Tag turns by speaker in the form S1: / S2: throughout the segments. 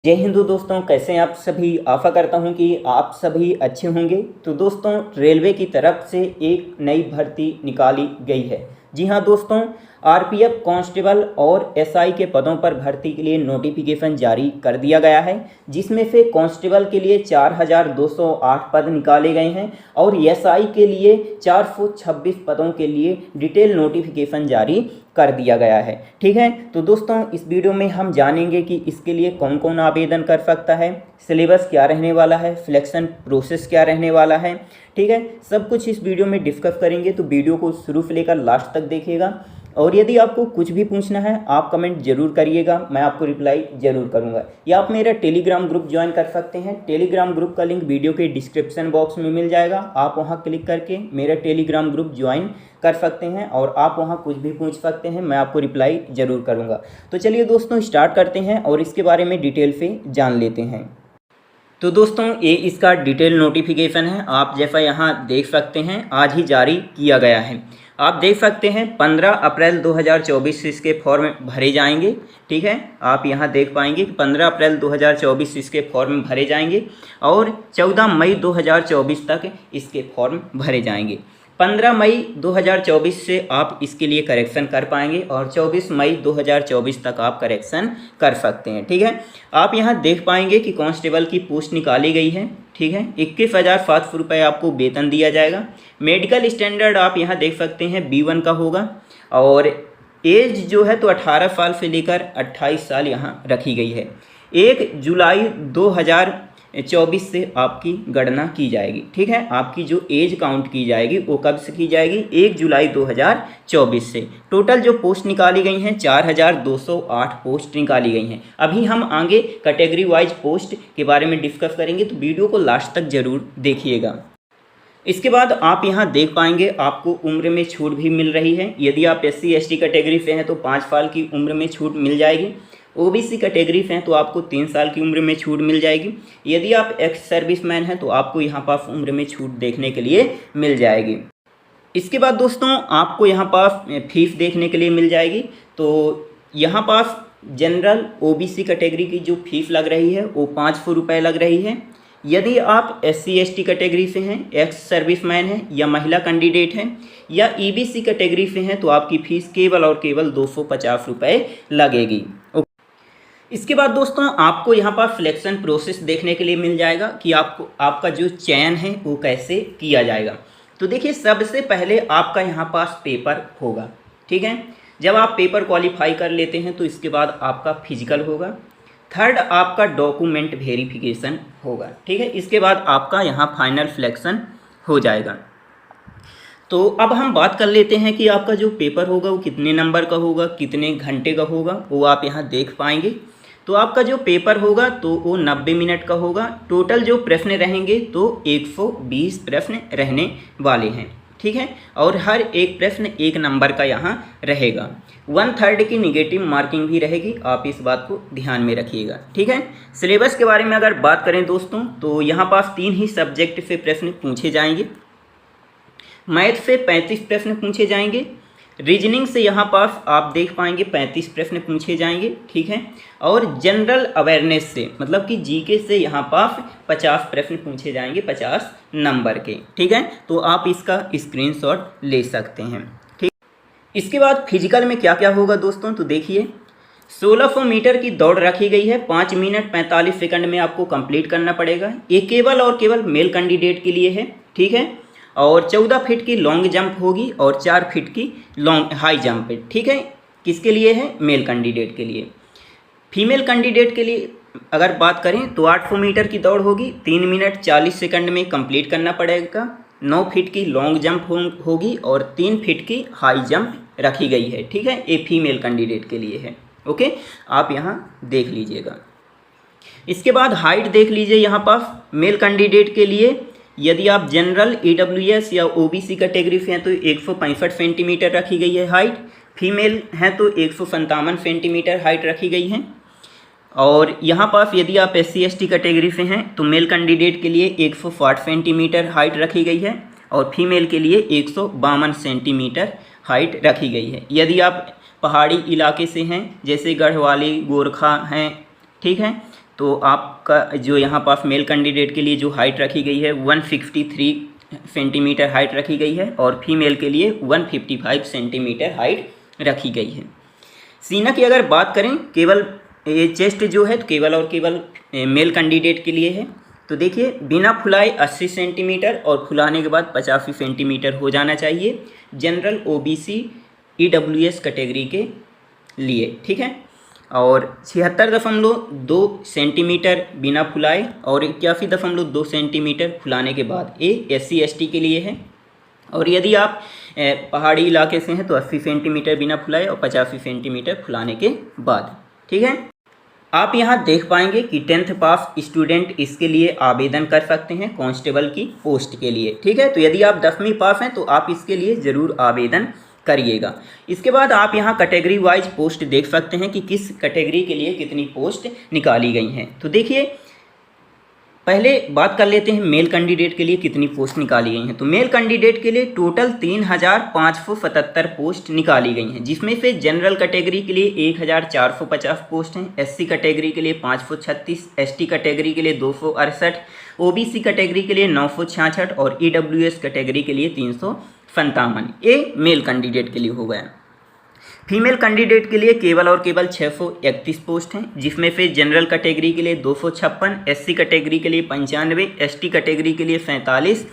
S1: जय हिंदू दोस्तों, कैसे हैं आप सभी। आशा करता हूं कि आप सभी अच्छे होंगे। तो दोस्तों, रेलवे की तरफ से एक नई भर्ती निकाली गई है। जी हां दोस्तों, आरपीएफ कांस्टेबल और एसआई के पदों पर भर्ती के लिए नोटिफिकेशन जारी कर दिया गया है, जिसमें से कांस्टेबल के लिए 4208 पद निकाले गए हैं और एसआई के लिए 426 पदों के लिए डिटेल नोटिफिकेशन जारी कर दिया गया है। ठीक है, तो दोस्तों इस वीडियो में हम जानेंगे कि इसके लिए कौन कौन आवेदन कर सकता है, सिलेबस क्या रहने वाला है, सिलेक्शन प्रोसेस क्या रहने वाला है। ठीक है, सब कुछ इस वीडियो में डिस्कस करेंगे, तो वीडियो को शुरू से लेकर लास्ट तक देखिएगा। और यदि आपको कुछ भी पूछना है आप कमेंट जरूर करिएगा, मैं आपको रिप्लाई जरूर करूंगा। या आप मेरा टेलीग्राम ग्रुप ज्वाइन कर सकते हैं। टेलीग्राम ग्रुप का लिंक वीडियो के डिस्क्रिप्शन बॉक्स में मिल जाएगा। आप वहां क्लिक करके मेरा टेलीग्राम ग्रुप ज्वाइन कर सकते हैं और आप वहां कुछ भी पूछ सकते हैं, मैं आपको रिप्लाई जरूर करूंगा। तो चलिए दोस्तों स्टार्ट करते हैं और इसके बारे में डिटेल से जान लेते हैं। तो दोस्तों ये इसका डिटेल नोटिफिकेशन है, आप जैसा यहाँ देख सकते हैं आज ही जारी किया गया है। आप देख सकते हैं 15 अप्रैल 2024 से इसके फॉर्म भरे जाएंगे। ठीक है, आप यहाँ देख पाएंगे कि 15 अप्रैल 2024 इसके फॉर्म भरे जाएंगे और 14 मई 2024 तक इसके फॉर्म भरे जाएंगे। 15 मई 2024 से आप इसके लिए करेक्शन कर पाएंगे और 24 मई 2024 तक आप करेक्शन कर सकते हैं। ठीक है, आप यहाँ देख पाएंगे कि कांस्टेबल की पोस्ट निकाली गई है। ठीक है, 21,700 रुपये आपको वेतन दिया जाएगा। मेडिकल स्टैंडर्ड आप यहाँ देख सकते हैं B1 का होगा और एज जो है तो 18 साल से लेकर 28 साल यहाँ रखी गई है। 1 जुलाई 2024 से आपकी गणना की जाएगी। ठीक है, आपकी जो एज काउंट की जाएगी वो कब से की जाएगी, 1 जुलाई 2024 से। टोटल जो पोस्ट निकाली गई हैं 4208 पोस्ट निकाली गई हैं। अभी हम आगे कैटेगरी वाइज पोस्ट के बारे में डिस्कस करेंगे, तो वीडियो को लास्ट तक जरूर देखिएगा। इसके बाद आप यहाँ देख पाएंगे आपको उम्र में छूट भी मिल रही है। यदि आप SC ST कैटेगरी से हैं तो 5 साल की उम्र में छूट मिल जाएगी। OBC कैटेगरी से हैं तो आपको 3 साल की उम्र में छूट मिल जाएगी। यदि आप एक्स सर्विसमैन हैं तो आपको यहाँ पास उम्र में छूट देखने के लिए मिल जाएगी। इसके बाद दोस्तों आपको यहाँ पास फीस देखने के लिए मिल जाएगी। तो यहाँ पास जनरल OBC कैटेगरी की जो फीस लग रही है वो 500 रुपये लग रही है। यदि आप SC ST कैटेगरी से हैं, एक्स सर्विसमैन हैं या महिला कैंडिडेट हैं या EBC कैटेगरी से हैं तो आपकी फ़ीस केवल और केवल 250 रुपये लगेगी। इसके बाद दोस्तों आपको यहाँ पर सिलेक्शन प्रोसेस देखने के लिए मिल जाएगा कि आपका जो चयन है वो कैसे किया जाएगा। तो देखिए, सबसे पहले आपका यहाँ पास पेपर होगा। ठीक है, जब आप पेपर क्वालिफाई कर लेते हैं तो इसके बाद आपका फिजिकल होगा। थर्ड आपका डॉक्यूमेंट वेरिफिकेशन होगा। ठीक है, इसके बाद आपका यहाँ फाइनल सिलेक्शन हो जाएगा। तो अब हम बात कर लेते हैं कि आपका जो पेपर होगा वो कितने नंबर का होगा, कितने घंटे का होगा, वो आप यहाँ देख पाएंगे। तो आपका जो पेपर होगा तो वो 90 मिनट का होगा। टोटल जो प्रश्न रहेंगे तो 120 प्रश्न रहने वाले हैं। ठीक है, और हर एक प्रश्न 1 नंबर का यहाँ रहेगा। 1/3 की निगेटिव मार्किंग भी रहेगी, आप इस बात को ध्यान में रखिएगा। ठीक है, सिलेबस के बारे में अगर बात करें दोस्तों तो यहाँ पास 3 ही सब्जेक्ट से प्रश्न पूछे जाएंगे। मैथ से 35 प्रश्न पूछे जाएंगे। रीजनिंग से यहाँ पास आप देख पाएंगे 35 प्रश्न पूछे जाएंगे। ठीक है, और जनरल अवेयरनेस से मतलब कि GK से यहाँ पास 50 प्रश्न पूछे जाएंगे, 50 नंबर के। ठीक है, तो आप इसका स्क्रीनशॉट ले सकते हैं। ठीक, इसके बाद फिजिकल में क्या क्या होगा दोस्तों, तो देखिए 1600 मीटर की दौड़ रखी गई है। 5 मिनट 45 सेकंड में आपको कंप्लीट करना पड़ेगा। ये केवल और केवल मेल कैंडिडेट के लिए है। ठीक है, और 14 फीट की लॉन्ग जंप होगी और 4 फीट की लॉन्ग हाई जंप। ठीक है, किसके लिए है, मेल कैंडिडेट के लिए। फीमेल कैंडिडेट के लिए अगर बात करें तो 800 मीटर की दौड़ होगी, 3 मिनट 40 सेकंड में कंप्लीट करना पड़ेगा। 9 फीट की लॉन्ग जंप होगी और 3 फीट की हाई जंप रखी गई है। ठीक है, ये फीमेल कैंडिडेट के लिए है। ओके, आप यहाँ देख लीजिएगा। इसके बाद हाइट देख लीजिए। यहाँ पास मेल कैंडिडेट के लिए यदि आप जनरल EWS या OBC कैटेगरी से हैं तो 165 सेंटीमीटर रखी गई है हाइट। फीमेल हैं तो 157 सेंटीमीटर हाइट रखी गई है। और यहाँ पास यदि आप SC ST कैटेगरी से हैं तो मेल कैंडिडेट के लिए 160 सेंटीमीटर हाइट रखी गई है और फीमेल के लिए 152 सेंटीमीटर हाइट रखी गई है। यदि आप पहाड़ी इलाके से हैं जैसे गढ़वाली, गोरखा हैं, ठीक है, तो आपका जो यहाँ पास मेल कैंडिडेट के लिए जो हाइट रखी गई है 153 सेंटीमीटर हाइट रखी गई है और फीमेल के लिए 155 सेंटीमीटर हाइट रखी गई है। सीना की अगर बात करें, केवल ये चेस्ट जो है तो केवल और केवल मेल कैंडिडेट के लिए है। तो देखिए बिना फुलाए 80 सेंटीमीटर और फुलाने के बाद 85 सेंटीमीटर हो जाना चाहिए जनरल OBC EWS कैटेगरी के लिए, ठीक है। और 76.2 सेंटीमीटर बिना फुलाए और 81.2 सेंटीमीटर फुलाने के बाद ये SC ST के लिए है। और यदि आप पहाड़ी इलाके से हैं तो 80 सेंटीमीटर बिना फुलाए और 85 सेंटीमीटर फुलाने के बाद, ठीक है। आप यहाँ देख पाएंगे कि 10th पास स्टूडेंट इसके लिए आवेदन कर सकते हैं कांस्टेबल की पोस्ट के लिए, ठीक है। तो यदि आप 10वीं पास हैं तो आप इसके लिए ज़रूर आवेदन करिएगा। इसके बाद आप यहाँ कैटेगरी वाइज पोस्ट देख सकते हैं कि किस कैटेगरी के लिए कितनी पोस्ट निकाली गई हैं। तो देखिए पहले बात कर लेते हैं मेल कैंडिडेट के लिए कितनी पोस्ट निकाली गई हैं। तो मेल कैंडिडेट के लिए टोटल 3577 पोस्ट निकाली गई हैं, जिसमें से जनरल कैटेगरी के लिए 1450 पोस्ट हैं, SC कैटेगरी के लिए 536, ST कैटेगरी के लिए 268, OBC कैटेगरी के लिए 966 और EWS कैटेगरी के लिए 357। ये मेल कैंडिडेट के लिए हो गया। फीमेल कैंडिडेट के लिए केवल और केवल 631 पोस्ट हैं, जिसमें से जनरल कैटेगरी के लिए 256, SC कैटेगरी के लिए 95, ST कैटेगरी के लिए 47,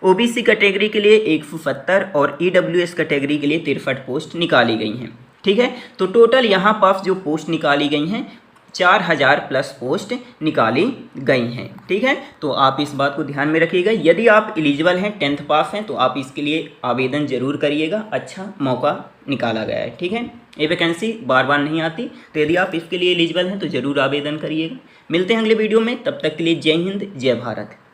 S1: OBC कैटेगरी के लिए 170 और EWS कैटेगरी के लिए 63 पोस्ट निकाली गई हैं, ठीक है। तो टोटल यहाँ पास जो पोस्ट निकाली गई हैं 4000 प्लस पोस्ट निकाली गई हैं, ठीक है। तो आप इस बात को ध्यान में रखिएगा। यदि आप एलिजिबल हैं 10th पास हैं तो आप इसके लिए आवेदन जरूर करिएगा, अच्छा मौका निकाला गया है, ठीक है। ये वैकेंसी बार बार नहीं आती, तो यदि आप इसके लिए एलिजिबल हैं तो ज़रूर आवेदन करिएगा। मिलते हैं अगले वीडियो में, तब तक के लिए जय हिंद जय भारत।